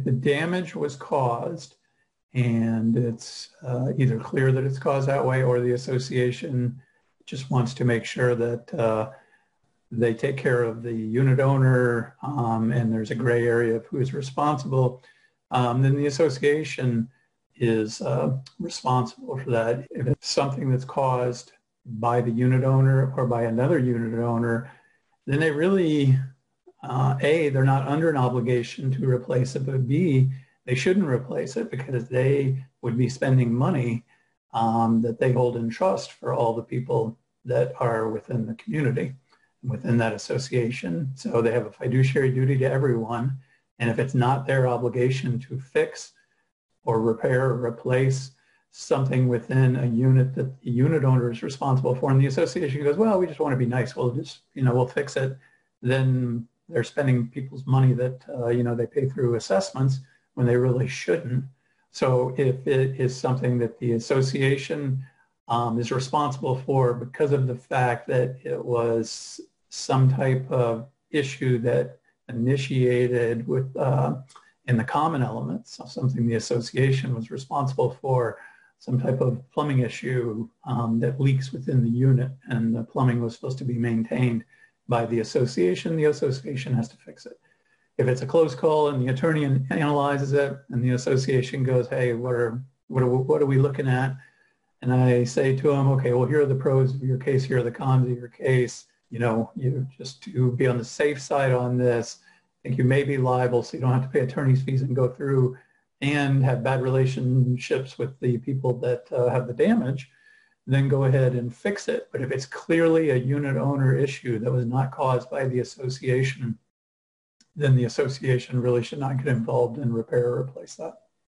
if the damage was caused and it's either clear that it's caused that way, or the association just wants to make sure that they take care of the unit owner, and there's a gray area of who is responsible, then the association is responsible for that. If it's something that's caused by the unit owner or by another unit owner, then they really, A, they're not under an obligation to replace it, but B, they shouldn't replace it because they would be spending money that they hold in trust for all the people that are within the community, within that association. So they have a fiduciary duty to everyone. And if it's not their obligation to fix or repair or replace something within a unit that the unit owner is responsible for, and the association goes, well, we just want to be nice, we'll just, we'll fix it, then they're spending people's money that, they pay through assessments when they really shouldn't. So if it is something that the association is responsible for because of the fact that it was some type of issue that initiated with in the common elements, something the association was responsible for, some type of plumbing issue that leaks within the unit, and the plumbing was supposed to be maintained by the association has to fix it. If it's a close call and the attorney analyzes it and the association goes, hey, what are we looking at? And I say to them, okay, well, here are the pros of your case, here are the cons of your case. You just to be on the safe side on this, I think you may be liable, so you don't have to pay attorney's fees and go through and have bad relationships with the people that have the damage, then go ahead and fix it. But if it's clearly a unit owner issue that was not caused by the association, then the association really should not get involved in repair or replace that.